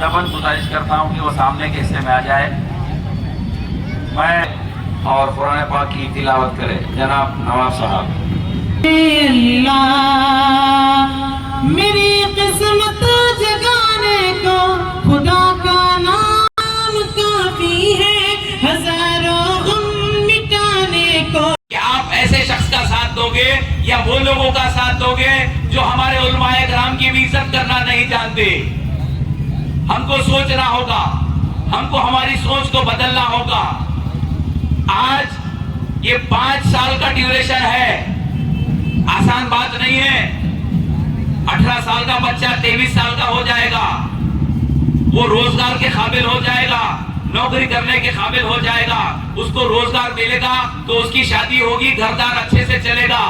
अदबन गुजारिश करता हूँ कि वो सामने के हिस्से में आ जाए। मैं और कुरान पाक की तिलावत करे जनाब नवाब साहब। मेरी किस्मत जगाने को खुदा का नाम काफी है, हजारों गम मिटाने को। क्या आप ऐसे शख्स का साथ दोगे या वो लोगों का साथ दोगे जो हमारे उलमाए कराम की भी इज्जत करना नहीं जानते? हमको सोचना होगा, हमको हमारी सोच को बदलना होगा। आज ये 5 साल का ड्यूरेशन है, आसान बात नहीं है। 18 साल का बच्चा 23 साल का हो जाएगा, वो रोजगार के काबिल हो जाएगा, नौकरी करने के काबिल हो जाएगा, उसको रोजगार मिलेगा तो उसकी शादी होगी, घरदार अच्छे से चलेगा,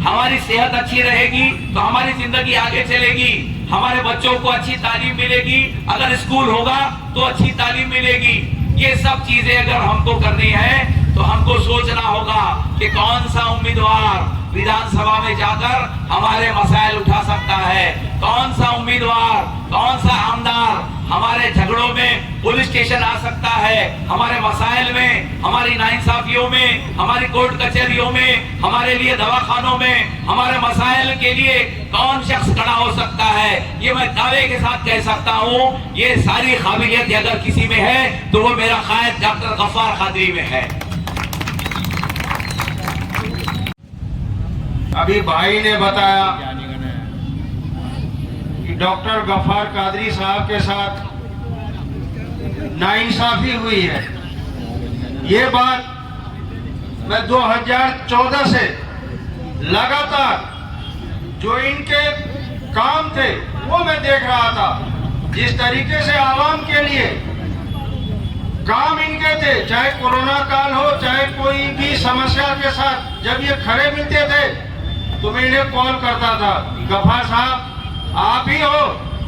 हमारी सेहत अच्छी रहेगी तो हमारी जिंदगी आगे चलेगी, हमारे बच्चों को अच्छी तालीम मिलेगी, अगर स्कूल होगा तो अच्छी तालीम मिलेगी। ये सब चीजें अगर हमको करनी है तो हमको सोचना होगा कि कौन सा उम्मीदवार विधानसभा में जाकर हमारे मसाइल उठा सकता है, कौन सा उम्मीदवार, कौन सा आमदार हमारे झगड़ों में पुलिस स्टेशन आ सकता है, हमारे मसाइल में, हमारी नाइंसाफियों में, हमारी कोर्ट कचहरियों में, हमारे लिए दवाखानों में, हमारे मसाइल के लिए कौन शख्स खड़ा हो सकता है। ये मैं दावे के साथ कह सकता हूँ, ये सारी काबिलियत अगर किसी में है तो वो मेरा कायद डॉक्टर गफ्फार कादरी में है। अभी भाई ने बताया कि डॉक्टर गफ्फार कादरी साहब के साथ नाइंसाफी हुई है। ये बात मैं 2014 से लगातार जो इनके काम थे वो मैं देख रहा था। जिस तरीके से आवाम के लिए काम इनके थे, चाहे कोरोना काल हो, चाहे कोई भी समस्या के साथ जब ये खड़े मिलते थे तो मैं इन्हें कॉल करता था, गफ्फार साहब आप ही हो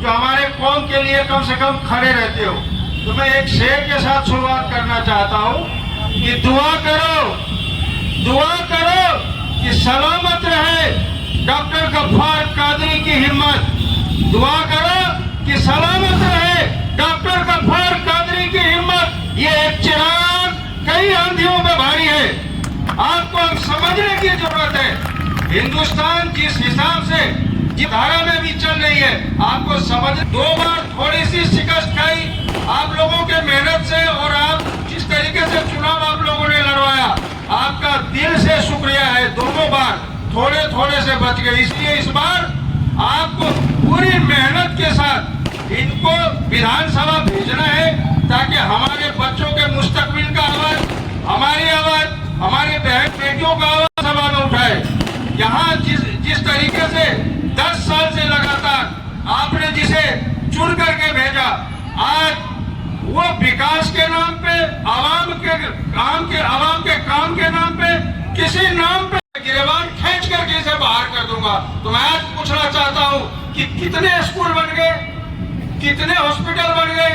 जो हमारे कौम के लिए कम से कम खड़े रहते हो। तो मैं एक शेर के साथ शुरुआत करना चाहता हूँ कि दुआ करो कि सलामत रहे डॉक्टर गफ्फार कादरी की हिम्मत, दुआ करो कि सलामत रहे डॉक्टर गफ्फार कादरी की हिम्मत। ये एक चिराग कई आंधियों में भारी है, आपको समझने की जरूरत है। हिंदुस्तान जिस हिसाब से जिस धारा में भी चल रही है, आपको समझ 2 बार थोड़ी सी शिकस्त खाई आप लोगों के मेहनत से, और आप जिस तरीके से चुनाव आप लोगों ने लड़वाया, आपका दिल से शुक्रिया है। दोनों बार थोड़े से बच गए, इसलिए इस बार आपको पूरी मेहनत के साथ इनको विधानसभा भेजना है ताकि हमारे बच्चों के मुस्तकबिल का आवाज, हमारी आवाज, हमारे बहन बेटियों का आवाज सभा में उठाए। यहाँ जिस तरीके से 10 साल से लगातार आपने जिसे चुन करके भेजा, आज वो विकास के नाम पे, आवाम के काम के नाम पे, किसी नाम पे गिरबान खींच करके इसे बाहर कर दूंगा। तो मैं आज पूछना चाहता हूँ कि कितने स्कूल बन गए, कितने हॉस्पिटल बन गए,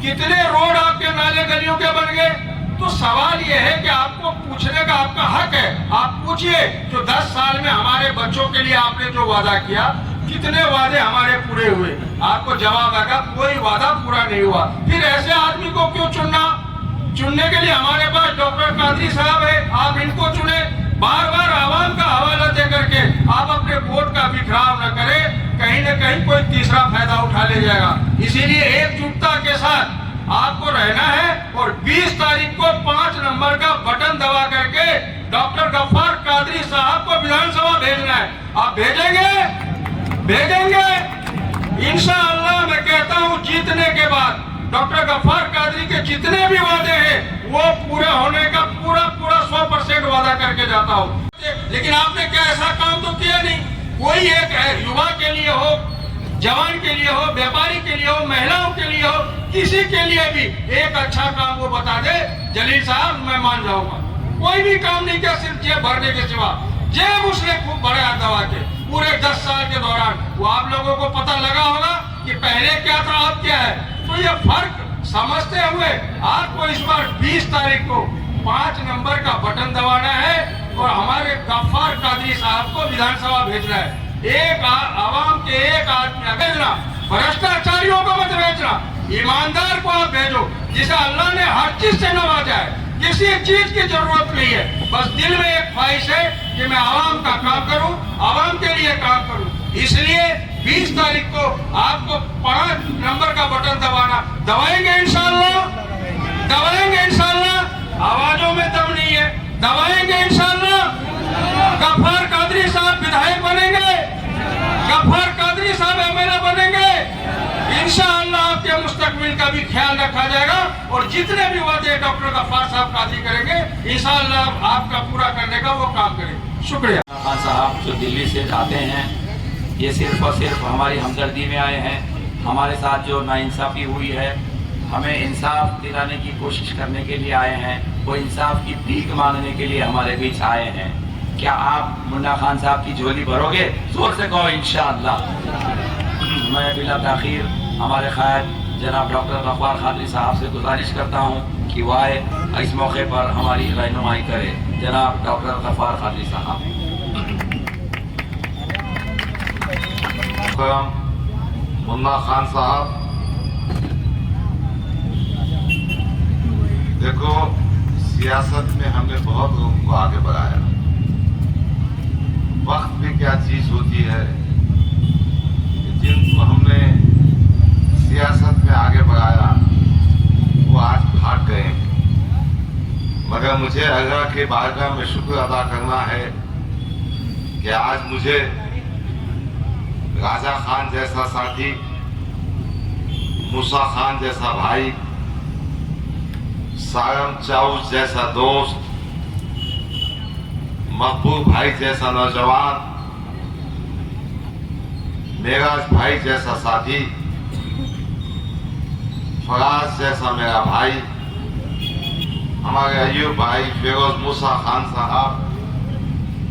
कितने रोड आपके नाले गलियों के बन गए। तो सवाल यह है कि आपको पूछने का आपका हक है, आप पूछिए जो 10 साल में हमारे बच्चों के लिए आपने जो वादा किया, कितने वादे हमारे पूरे हुए। आपको जवाब आएगा कोई वादा पूरा नहीं हुआ। फिर ऐसे आदमी को क्यों चुनना? चुनने के लिए हमारे पास डॉक्टर कादरी साहब है, आप इनको चुने। बार बार आवाम का हवाला दे करके आप अपने वोट का बिखराव न करें, कहीं न कहीं कोई तीसरा फायदा उठा ले जाएगा। इसीलिए एकजुटता के साथ आपको रहना है और 20 तारीख को 5 नंबर का बटन दबा करके डॉक्टर गफ्फार कादरी साहब को विधानसभा भेजना है। आप भेजेंगे इंशाअल्लाह। मैं कहता हूं जीतने के बाद डॉक्टर गफ्फार कादरी के जितने भी वादे हैं वो पूरे होने का पूरा 100% वादा करके जाता हूं। लेकिन आपने क्या ऐसा काम तो किया नहीं। कोई एक युवा के लिए हो, जवान के लिए हो, व्यापारी के लिए हो, महिलाओं के लिए हो, किसी के लिए भी एक अच्छा काम वो बता दे, जलील साहब मैं मान जाऊंगा। कोई भी काम नहीं किया, सिर्फ जेब भरने के सिवा। जेब उसने खूब भरे हाथ दबा के पूरे 10 साल के दौरान। वो आप लोगों को पता लगा होगा कि पहले क्या था अब क्या है। तो ये फर्क समझते हुए आपको इस बार 20 तारीख को 5 नंबर का बटन दबाना है और हमारे गफ्फार कादरी साहब को विधानसभा भेजना है। एक आवाम के एक आदमी भेजना भ्रष्टाचारियों को मत भेजना, ईमानदार को आप भेजो, जिसे अल्लाह ने हर चीज से नवाजा है। किसी चीज की जरूरत नहीं है, बस दिल में एक ख्वाहिश है कि मैं आवाम का काम करूं, आवाम के लिए काम करूं। इसलिए 20 तारीख को आपको 5 नंबर का बटन दबाएंगे इंशाअल्लाह, दबाएंगे इंशाअल्लाह। आवाजों में दम नहीं है, दबाएंगे इंशाअल्लाह। गफ्फार कादरी साहब विधायक बनेंगे, गफ्फार कादरी साहब एमएलए बनेंगे। इंशाअल्लाह आपके मुस्तकबिल का भी ख्याल रखा जाएगा और जितने भी वादे डॉक्टर गफ्फार साहब कादरी करेंगे इंशाअल्लाह आपका पूरा करने का वो काम करेंगे। शुक्रिया। खान साहब जो दिल्ली से आते हैं, ये सिर्फ और सिर्फ हमारी हमदर्दी में आए हैं। हमारे साथ जो नाइंसाफ़ी हुई है, हमें इंसाफ दिलाने की कोशिश करने के लिए आए हैं। वो इंसाफ की भीख मांगने के लिए हमारे बीच आए हैं। क्या आप मुन्ना खान साहब की झोली भरोगे? जोर से कहो इंशाअल्लाह। मैं बिला ताखीर हमारे क़ायद जनाब डॉक्टर गफ्फार कादरी साहब से गुजारिश करता हूँ कि वो आए, इस मौके पर हमारी रहनुमाई करे। जनाब डॉक्टर गफ्फार कादरी साहब। मुन्ना खान साहब, देखो सियासत में हमने बहुत लोगों को आगे बढ़ाया। वक्त भी क्या चीज होती है कि जिनको हमने सियासत में आगे बढ़ाया वो आज भाग गए। मगर मुझे अल्लाह के बारगाह में शुक्र अदा करना है कि आज मुझे राजा खान जैसा साथी, मूसा खान जैसा भाई, सारम चाउस जैसा दोस्त, मकबूल भाई जैसा नौजवान, मेराज भाई जैसा साथी, फराज जैसा मेरा भाई, हमारे अयूब भाई, फिरोज मूसा खान साहब,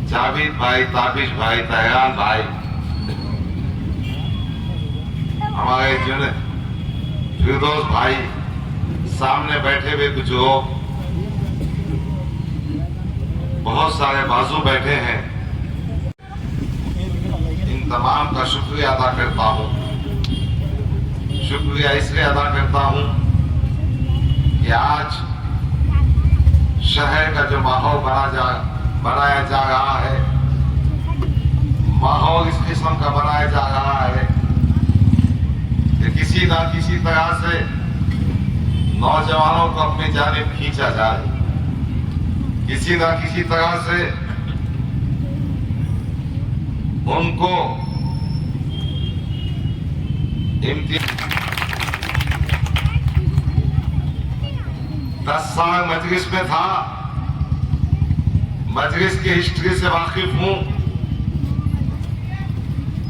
जावेद भाई, ताबिश भाई, तहरान भाई, हमारे फिरदौस भाई, सामने बैठे हुए कुछ लोग, बहुत सारे बाजू बैठे हैं। इन तमाम का शुक्रिया अदा करता हूँ। शुक्रिया इसलिए अदा करता हूँ कि आज शहर का जो माहौल बनाया जा रहा है, माहौल इस किस्म का बनाया जा रहा है कि किसी ना किसी तरह से नौजवानों को अपनी जानिब खींचा जाए, किसी ना किसी तरह से उनको 10 साल मजलिस में था, मजलिस की हिस्ट्री से वाकिफ हूं,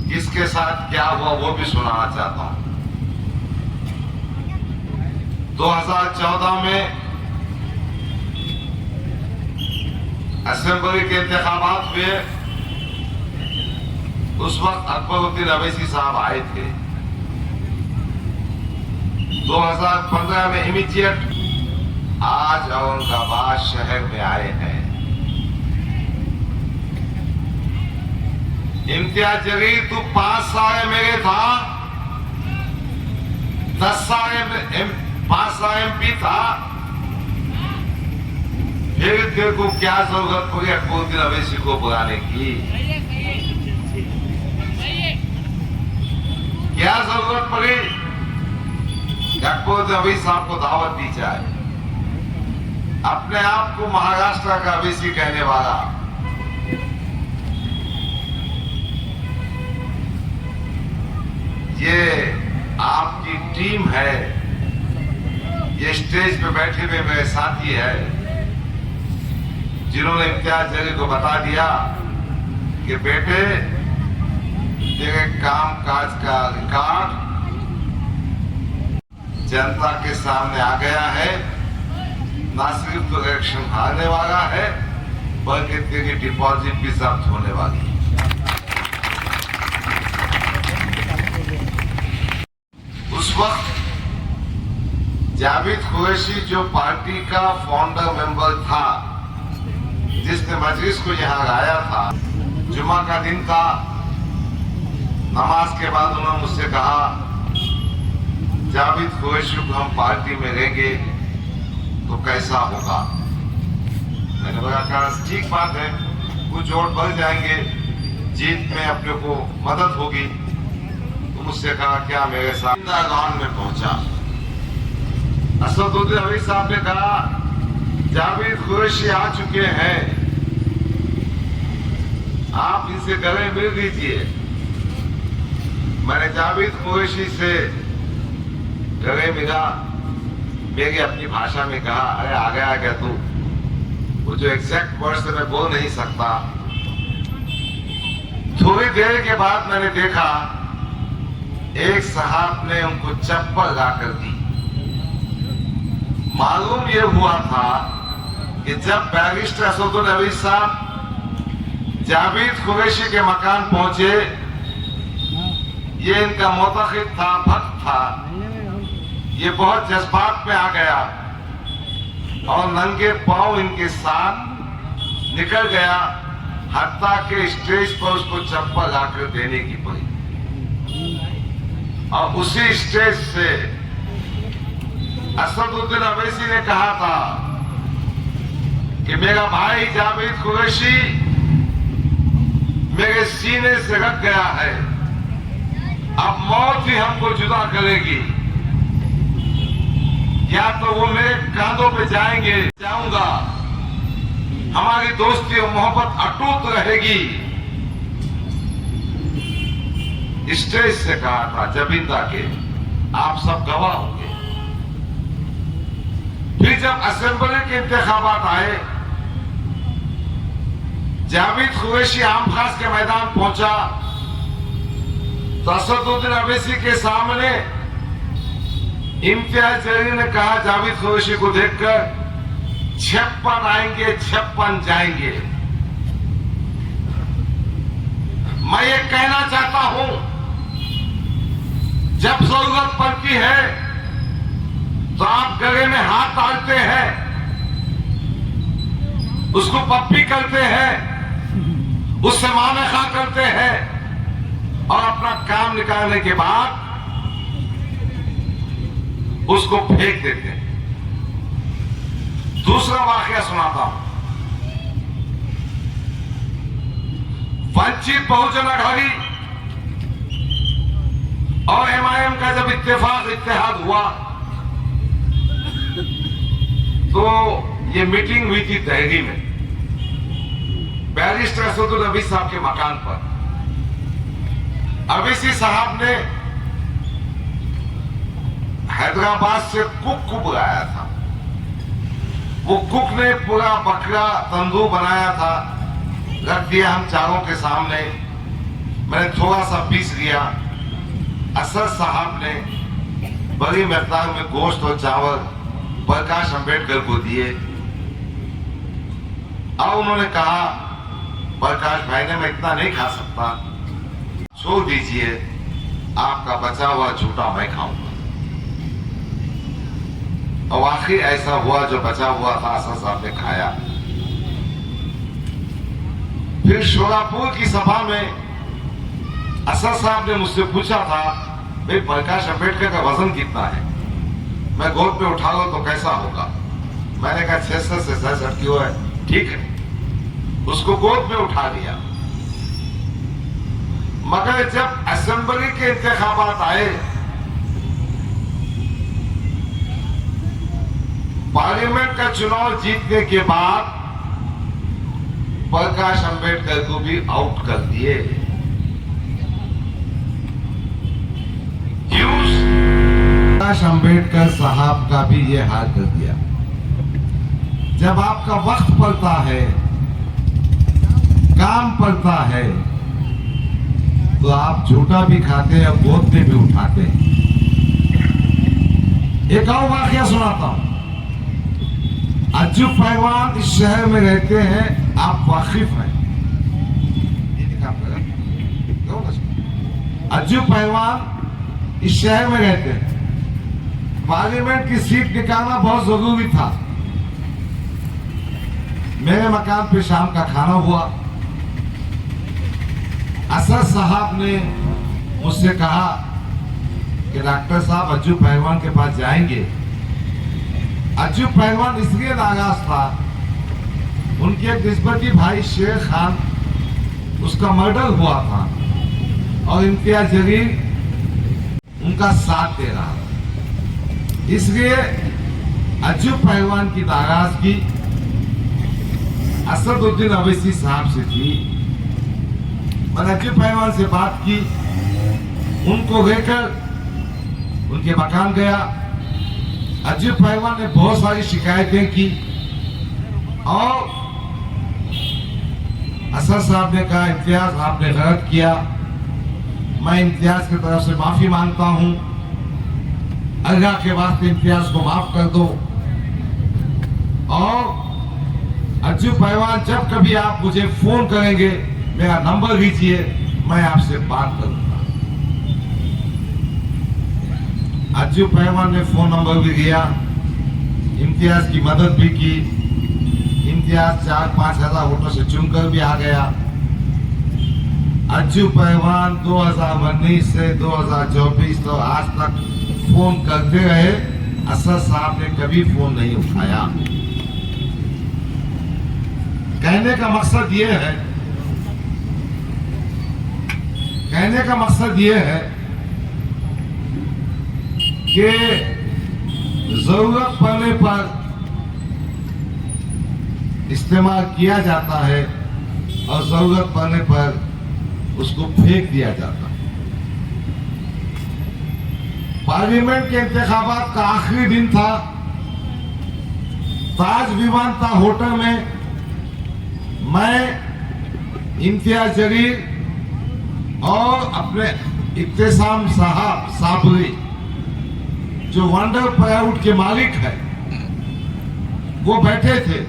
किसके साथ क्या हुआ वो भी सुनाना चाहता हूं। 2014 में असेंबली के इंतखाबात में उस वक्त अकबरुद्दीन अवैसी साहब आए थे। 2015 में इमीडिएट आज औरंगाबाद शहर में आए हैं। इम्तियाज जलील तू 5 साल मेरे था, 10 साल 5 साल MP था, फिर तेरे को क्या जरूरत पड़ी अकबरुद्दीन अवैसी को बुलाने की? क्या जरूरत पड़ी अकबरुद्दीन अवैसी साहब को दावत दी जाए? अपने आप को महाराष्ट्र का अवैसी कहने वाला ये आपकी टीम है, ये स्टेज पे बैठे हुए मेरे साथी है जिन्होंने इम्तियाज जलील को बता दिया कि बेटे तेरे काम काज का रिकॉर्ड जनता के सामने आ गया है। ना सिर्फ तो इलेक्शन हारने वाला है बल्कि तेरी डिपॉजिट भी जब्त होने वाली है। उस वक्त जावेद कुरैशी जो पार्टी का फाउंडर मेंबर था, जिसने मजलिस को यहाँ लाया था, जुमा का दिन था, नमाज के बाद उन्होंने मुझसे कहा जावेद कुरैशी को हम पार्टी में लेंगे तो कैसा होगा। मैंने कहा ठीक बात है, कुछ वोट बढ़ जाएंगे, जीत में अपने को मदद होगी। तो मुझसे कहा क्या मेरे साथ इंदिरा में पहुंचा। असदुद्दीन अवैसी साहब ने कहा जावेद कुरैशी आ चुके हैं, आप इनसे गले मिल लीजिए। मैंने जावेद कुरैशी से गले मिला, मेरी अपनी भाषा में कहा अरे आ गया क्या तू। वो जो एग्जैक्ट वर्ड्स मैं बोल नहीं सकता। थोड़ी देर के बाद मैंने देखा एक साहब ने उनको चप्पल लाकर दी। मालूम यह हुआ था कि जब बैरिस्टर असदुद्दीन अवैसी साहब जावेद कुरैशी के मकान पहुंचे, ये इनका मोतखिद था, भक्त था, ये बहुत जज्बात में आ गया और नंगे पांव इनके साथ निकल गया। हत्ता के स्टेज पर उसको चप्पल लाकर देने की पड़ी और उसी स्टेज से असदुद्दीन अवैसी ने कहा था कि मेरा भाई जावेद कुरैशी मेरे सीने से रख गया है, अब मौत ही हमको जुदा करेगी, या तो वो मेरे कांधों पे जाएंगे, जाऊंगा, हमारी दोस्ती और मोहब्बत अटूट रहेगी। स्टेज से कहा था जबींदा के, आप सब गवाह होंगे। फिर जब असेंबली के इंतखाबात आए, जावेद कुरैशी आम खास के मैदान पहुंचा तो असदुद्दीन अवैसी के सामने इम्तियाज जलील ने कहा जावेद कुरैशी को देखकर 56 आएंगे 56 जाएंगे। मैं ये कहना चाहता हूं, जब जरूरत पड़ती है तो आप गले में हाथ डालते हैं, उसको पप्पी करते हैं, उससे मानखा करते हैं और अपना काम निकालने के बाद उसको फेंक देते हैं। दूसरा वाकया सुनाता हूं। वंचित बहुजन अघाड़ी और एमआईएम का जब इत्तेहाद हुआ तो ये मीटिंग हुई थी दहली में, बैरिस्टर असदुद्दीन अवैसी साहब के मकान पर। अवैसी साहब ने हैदराबाद से कुक को बुलाया था। वो कुक ने पूरा बकरा तंदूर बनाया था, रख दिया हम चारों के सामने। मैंने थोड़ा सा पीस लिया। असद साहब ने बड़ी मिकदार में गोश्त और चावल प्रकाश अंबेडकर को दिए और उन्होंने कहा प्रकाश भाई ने मैं इतना नहीं खा सकता, छोड़ दीजिए, आपका बचा हुआ झूठा मैं खाऊंगा। और आखिर ऐसा हुआ, जो बचा हुआ था असद साहब ने खाया। फिर शोलापुर की सभा में असद साहब ने मुझसे पूछा था भाई प्रकाश अंबेडकर का वजन कितना है, मैं गोद पे उठा लो तो कैसा होगा। मैंने कहा 66 से 67 किलो है, ठीक है। उसको गोद में उठा लिया। मगर जब असेंबली के इंतखाबात आए, पार्लियामेंट का चुनाव जीतने के बाद प्रकाश अंबेडकर को भी आउट कर दिए। प्रकाश अंबेडकर साहब का भी ये हाल कर दिया। जब आपका वक्त पड़ता है, काम पड़ता है, तो आप झूठा भी खाते हैं और गोद में भी उठाते हैं। एक और वाकया सुनाता हूं। अज्जू पहलवान इस शहर में रहते हैं, आप वाकिफ हैं। अज्जू पहलवान इस शहर में रहते हैं। पार्लियामेंट की सीट निकालना बहुत जरूरी था। मेरे मकान पे शाम का खाना हुआ। असद साहब ने मुझसे कहा कि डॉक्टर साहब अज्जू पहलवान के पास जाएंगे। अज्जू पहलवान इसलिए नाराज था, उनके एक निस्बती भाई शेर खान, उसका मर्डर हुआ था और इम्तियाज जलील उनका साथ दे रहा था। इसलिए अज्जू पहलवान की नाराजगी असदुद्दीन अवैसी साहब से थी। मैंने अज्जू पहलवान से बात की, उनको लेकर उनके मकान गया। अज्जू पहलवान ने बहुत सारी शिकायतें की और असद साहब ने कहा, इम्तियाज आपने गलत किया, मैं इम्तियाज की तरफ से माफी मांगता हूं, अल्लाह के वास्ते इम्तियाज को माफ कर दो। और अज्जू पहलवान जब कभी आप मुझे फोन करेंगे मेरा नंबर लीजिए, मैं आपसे बात करूंगा। अज्जू पहलवान ने फोन नंबर भी दिया, इम्तियाज की मदद भी की। इम्तियाज 4-5 हजार वोटों से चुनकर भी आ गया। अज्जू पहलवान 2019 से 2024 तो आज तक फोन करते रहे, असद साहब ने कभी फोन नहीं उठाया। कहने का मकसद ये है कि जरूरत पड़ने पर इस्तेमाल किया जाता है और जरूरत पड़ने पर उसको फेंक दिया जाता है। पार्लियामेंट के इंतखाबात का आखिरी दिन था। ताज विमानता होटल में मैं, इम्तियाज जलील और अपने इब्तिसाम साबरी जो वंडर प्राइवेट के मालिक है, वो बैठे थे।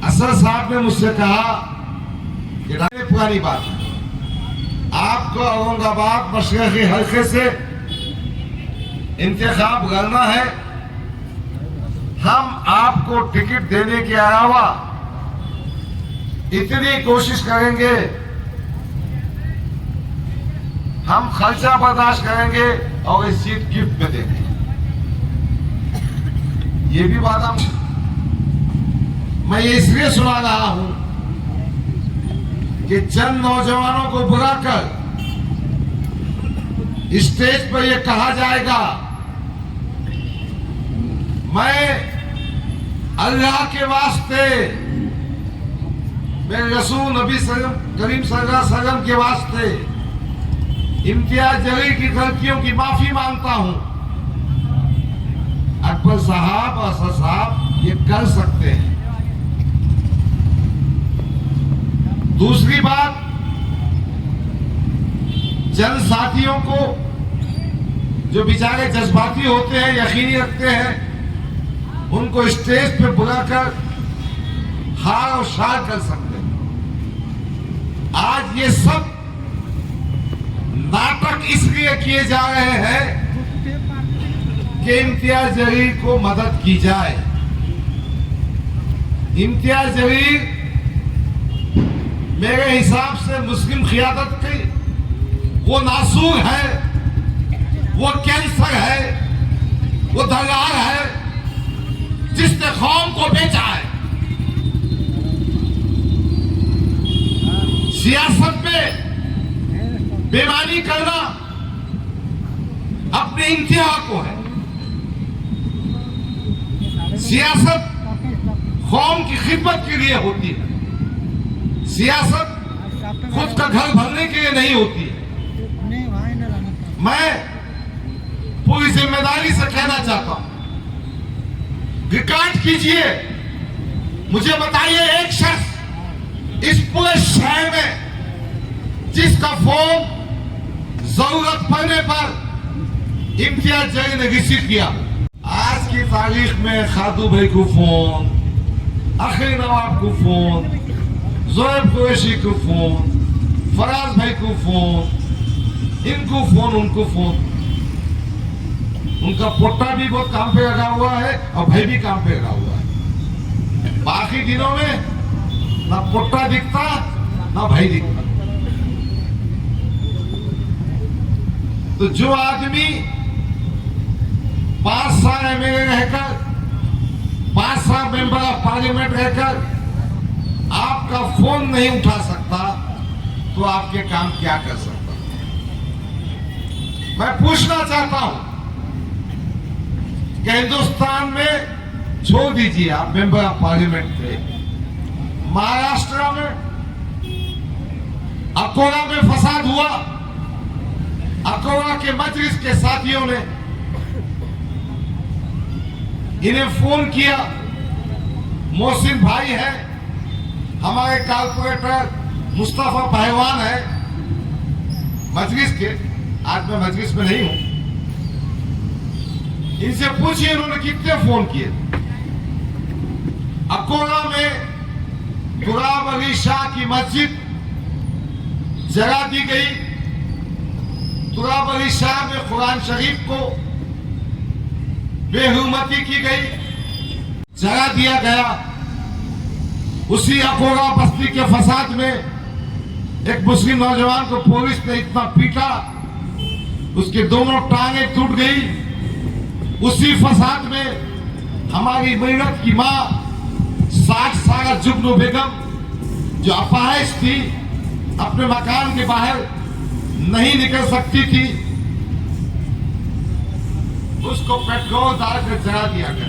असद साहब ने मुझसे कहा कि पुरानी बात है, आपको औरंगाबाद मशरक़ी हल्के से इंतखाब करना है, हम आपको टिकट देने के अलावा इतनी कोशिश करेंगे, हम खर्चा बर्दाश्त करेंगे और इस सीट गिफ्ट में देंगे। ये भी वादा मैं ये इसलिए सुना रहा हूं कि चंद नौजवानों को बुलाकर स्टेज पर यह कहा जाएगा, मैं अल्लाह के वास्ते, मैं रसूल नबी करीम सल्लल्लाहु अलैहि वसल्लम के वास्ते इम्तियाज जलील की गलतियों की माफी मांगता हूं। अकबर साहब और असद साहब ये कर सकते हैं। दूसरी बात, जन साथियों को जो बेचारे जज्बाती होते हैं, यकीनी रखते हैं, उनको स्टेज पे बुलाकर हार और शार कर सकते हैं। आज ये सब नाटक इसलिए किए जा रहे हैं कि इम्तियाज जलील को मदद की जाए। इम्तियाज जलील मेरे हिसाब से मुस्लिम क़ियादत की वो नासूर है, वो कैंसर है, वो दगार है जिसने कौम को बेचा है। सियासत में बेईमानी करना अपने इंतहा को है। सियासत कौम की खिदमत के लिए होती है, सियासत खुद का घर भरने के लिए नहीं होती है। मैं पूरी जिम्मेदारी से कहना चाहता हूं, रिकॉर्ड कीजिए, मुझे बताइए एक शख्स इस पूरे शहर में जिसका फोन जरूरत पड़ने पर इम्तियाज जलील ने रिसीव किया। आज की तारीख में खादू भाई को फोन, अखिल नवाब को फोन, जोएब कुरैशी को फोन, फराज भाई को फोन, इनको फोन, उनको फोन। उनका पोटा भी बहुत काम पे लगा हुआ है और भाई भी काम पे लगा हुआ है। बाकी दिनों में ना पोटा दिखता ना भाई दिखता। तो तो जो आदमी 5 साल एमएलए रहकर 5 साल मेंबर ऑफ पार्लियामेंट रहकर आपका फोन नहीं उठा सकता तो आपके काम क्या कर सकता? मैं पूछना चाहता हूं कि हिंदुस्तान में छोड़ दीजिए, आप मेंबर ऑफ पार्लियामेंट थे, महाराष्ट्र में अकोला में फसाद हुआ, अकोला के मजलिस के साथियों ने इन्हें फोन किया, मोहसिन भाई है, हमारे कारपोरेटर मुस्तफा पहलवान है मजलिस के, आज मैं मजलिस में नहीं हूं, इनसे पूछिए इन्होंने कितने फोन किए। अकोला में गुलाम अली शाह की मस्जिद जगह दी गई, गुलाम अली शाह में कुरान शरीफ को बेहुरमती की गई, जगह दिया गया। उसी अकोला बस्ती के फसाद में एक मुस्लिम नौजवान को पुलिस ने इतना पीटा, उसके दोनों टांगे टूट गई। उसी फसाद में हमारी मेरठ की मां 60 साल जुगनू बेगम जो अपाहिज थी, अपने मकान के बाहर नहीं निकल सकती थी, उसको पेट्रोल डालकर जला दिया गया।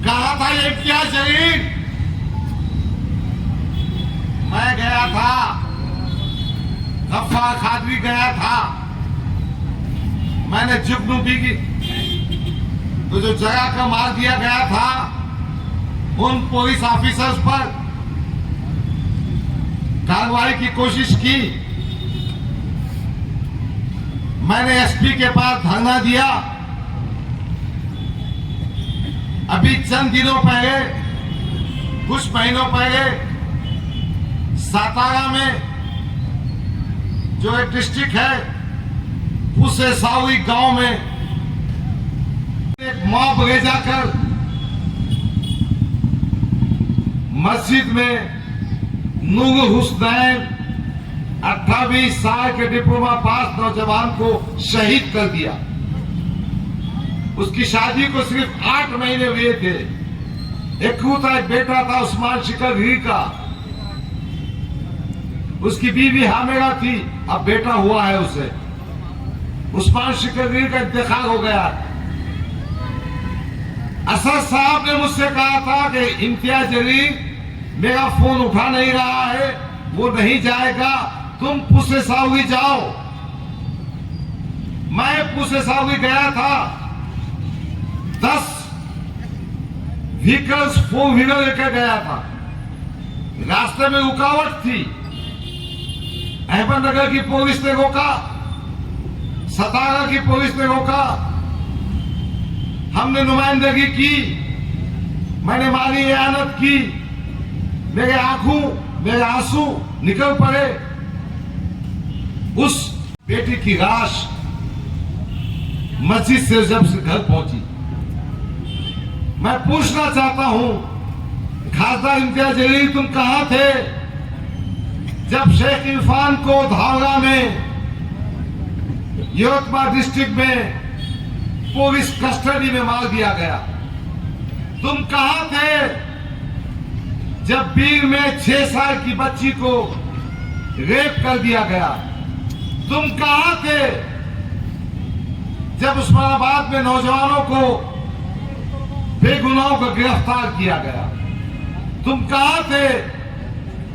कहा था ये क्या जलील? मैं गया था, गफ्फार कादरी गया था, मैंने जुगनू बीगी तो जो जगह का मार दिया गया था उन पुलिस ऑफिसर्स पर कार्रवाई की कोशिश की। मैंने एसपी के पास धरना दिया। अभी चंद दिनों पहले, कुछ महीनों पहले सातारा में जो एक डिस्ट्रिक्ट है उसे सावी गांव में एक मॉब ले जाकर मस्जिद में नूर हुसैन 28 साल के डिप्लोमा पास नौजवान को शहीद कर दिया। उसकी शादी को सिर्फ 8 महीने हुए थे। एकलौता एक बेटा था उस्मान शिकर गिरी का, उसकी बीवी हामिला थी, अब बेटा हुआ है उसे। उस्मान शिकर गिरी का इंतकाल हो गया। असद साहब ने मुझसे कहा था कि इम्तियाज जलील मेरा फोन उठा नहीं रहा है, वो नहीं जाएगा, तुम पुसे सावगी जाओ। मैं पुसे सावगी गया था, 10 व्हीकल्स 4 व्हीलर लेकर गया था। रास्ते में रुकावट थी, अहमदनगर की पुलिस ने रोका, सतारा की पुलिस ने रोका, हमने नुमाइंदगी की, मैंने माली इयानत की, मेरे आंखों मेरे आंसू निकल पड़े। उस बेटी की लाश मस्जिद से जब से घर पहुंची, मैं पूछना चाहता हूं, खासदार इम्तियाज जलील तुम कहां थे जब शेख इरफान को धावरा में यवतमाल डिस्ट्रिक्ट में पुलिस कस्टडी में मार दिया गया? तुम कहां थे जब बीर में 6 साल की बच्ची को रेप कर दिया गया? तुम कहां थे जब उस्मानाबाद में नौजवानों को बेगुनाहों को गिरफ्तार किया गया? तुम कहां थे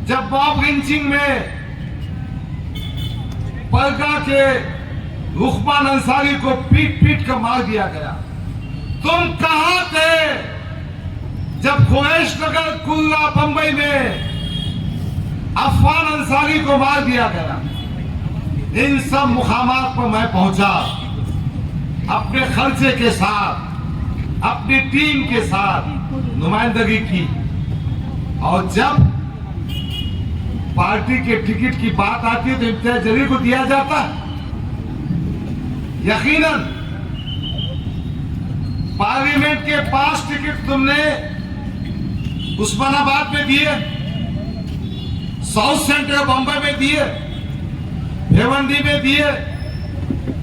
जब मॉब लिंचिंग में पलका के रुखमान अंसारी को पीट पीट कर मार दिया गया? तुम कहां थे जब कुरैश नगर कुल्ला बंबई में अफवान अंसारी को मार दिया गया? इन सब मुकामात पर मैं पहुंचा अपने खर्चे के साथ, अपनी टीम के साथ नुमाइंदगी की, और जब पार्टी के टिकट की बात आती है तो इम्तियाज जलील को दिया जाता है। यकीनन पार्लियामेंट के 5 टिकट तुमने उस्मानाबाद में दिए, साउथ सेंट्रल बंबई में दिए, भिवंडी में दिए,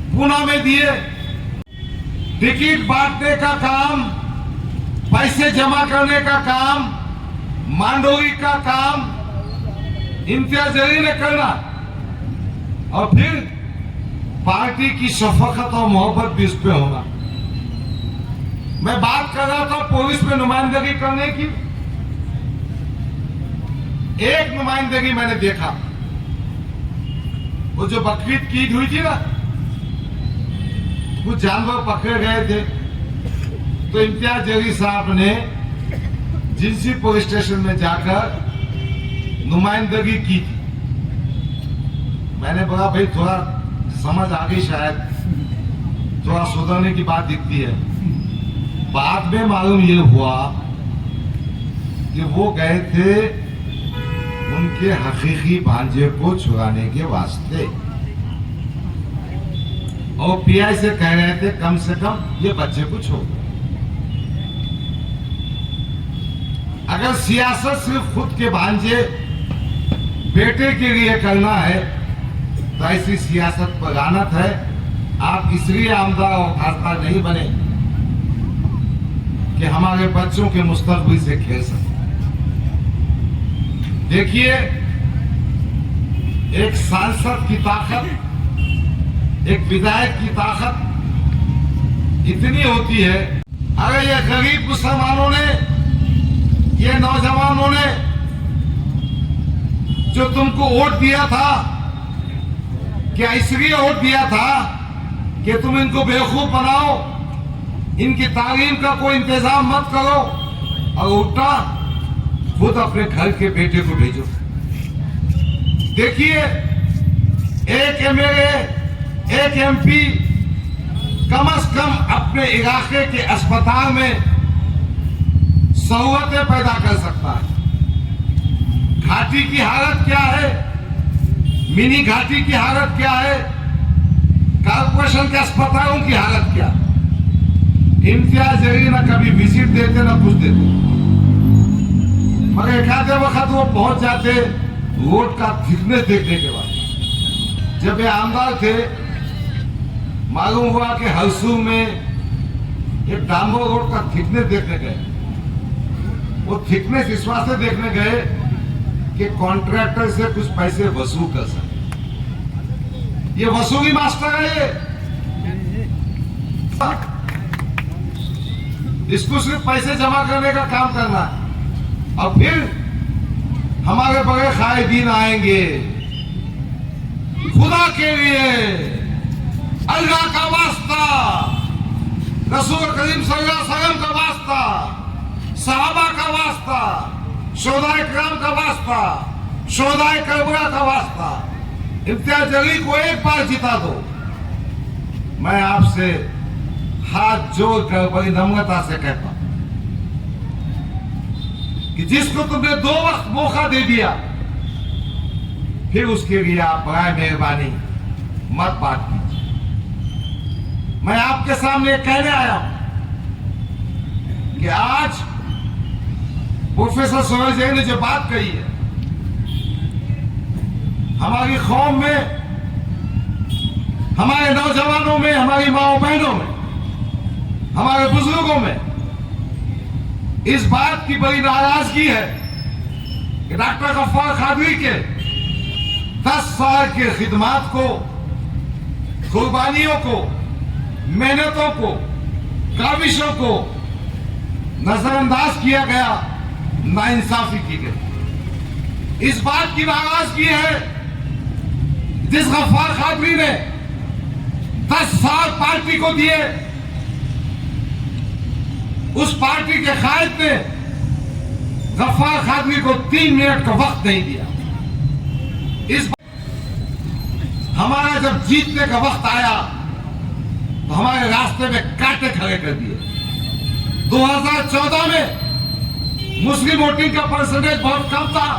पूना में दिए। टिकट बांटने का काम, पैसे जमा करने का काम, मांडोगी का काम इम्तियाज जलील ने करना, और फिर पार्टी की शफकत और मोहब्बत भी इस पे होना। मैं बात कर रहा था पुलिस में नुमाइंदगी करने की। एक नुमाइंदगी मैंने देखा, वो जो बकरीद की ईद हुई थी ना, कुछ जानवर पकड़े गए थे, तो इम्तियाज जलील साहब ने जिंसी पुलिस स्टेशन में जाकर नुमाइंदगी की थी। मैंने बोला भाई थोड़ा समझ आ गई, शायद थोड़ा सुधरने की बात दिखती है। बाद में मालूम ये हुआ कि वो गए थे उनके हकीकी भांजे को छुड़ाने के वास्ते, और पीआई से कह रहे थे कम से कम ये बच्चे को छोड़। अगर सियासत सिर्फ खुद के भांजे बेटे के लिए करना है तो ऐसी सियासत पर लानत है। आप इसलिए आमदार और खासदार नहीं बने कि हमारे बच्चों के मुस्तकबिल से खेल सके। देखिए, एक सांसद की ताकत, एक विधायक की ताकत इतनी होती है। अगर ये गरीब मुसलमानों ने, ये नौजवानों ने जो तुमको वोट दिया था, क्या इसलिए वोट दिया था कि तुम इनको बेवकूफ बनाओ, इनकी तालीम का कोई इंतजाम मत करो, और उल्टा खुद अपने घर के बेटे को भेजो। देखिए, एक एमएलए, एक एमपी कम से कम अपने इलाके के अस्पताल में सहूलतें पैदा कर सकता है। घाटी की हालत क्या है, मिनी घाटी की हालत क्या है, कॉर्पोरेशन के अस्पतालों की हालत क्या। इम्तियाज जलील ना कभी विजिट देते ना कुछ देते, मगर एक आधे वक्त वो पहुंच जाते रोड का थिकनेस देखने के बाद। जब ये आमदार थे, मालूम हुआ कि हरसू में एक डांबो रोड का थिकनेस देखने गए। वो थिकनेस इस वास्ते देखने गए कि कॉन्ट्रैक्टर से कुछ पैसे वसूल कर सके। ये वसूली मास्टर है ये। इसको सिर्फ पैसे जमा करने का काम करना है, और फिर हमारे बड़े कायदीन आएंगे। खुदा के लिए, अल्लाह का वास्ता, रसूल करीम सल्लल्लाहु अलैहि वसल्लम का वास्ता, सहाबा का वास्ता, शोहदाए किराम का वास्ता, शोहदाए करबला का वास्ता, इम्तियाज जलील को एक बार जिता दो। मैं आपसे हाथ जोड़कर बड़ी नम्रता से कहता हूं कि जिसको तुमने 2 वक्त मौका दे दिया, फिर उसके लिए आप बराए मेहरबानी मत बात कीजिए। मैं आपके सामने कहने आया हूं कि आज प्रोफेसर सोहेल ने जो बात कही है, हमारी कौम में, हमारे नौजवानों में, हमारी माओ बहनों में, हमारे बुजुर्गों में इस बात की बड़ी नाराजगी है कि डॉक्टर गफ्फार कादरी के 10 साल के खिदमात को, कुर्बानियों को, मेहनतों को, काविशों को नजरअंदाज किया गया, नाइंसाफी की गई। इस बात की नाराजगी है जिस गफ्फार कादरी ने 10 साल पार्टी को दिए, उस पार्टी के कायद ने गफ्फार कादरी को 3 मिनट का वक्त नहीं दिया। इस हमारा जब जीतने का वक्त आया तो हमारे रास्ते में कांटे खड़े कर दिए। 2014 में मुस्लिम वोटिंग का परसेंटेज बहुत कम था,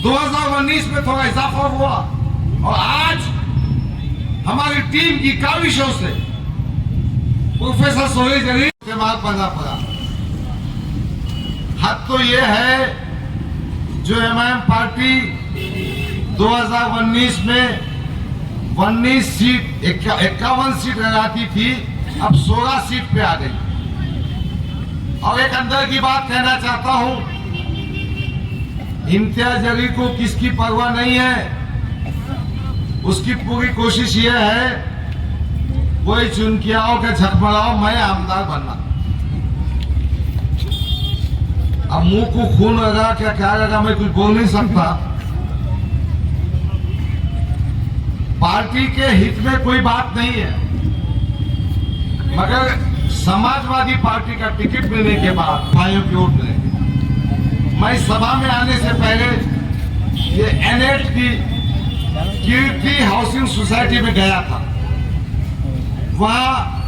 2019 में थोड़ा इजाफा हुआ, और आज हमारी टीम की काविशों से प्रोफेसर सोहेल जलील इस्तेमाल करना पड़ा। हद तो यह है जो एमआईएम पार्टी 2019 में 19 सीट 51 सीट लगाती थी, अब 16 सीट पे आ गई। और एक अंदर की बात कहना चाहता हूं, इम्तियाज अली को किसकी परवाह नहीं है, उसकी पूरी कोशिश यह है कोई चुनकियाओं के झकमलाओ मैं आमदार बनना। अब मुंह को खून लगा क्या लगा मैं कुछ बोल नहीं सकता। पार्टी के हित में कोई बात नहीं है, मगर समाजवादी पार्टी का टिकट मिलने के बाद भाइयों की वोट मिलेंगे। मैं सभा में आने से पहले ये एनएट की कीर्ति हाउसिंग सोसाइटी में गया था। वहां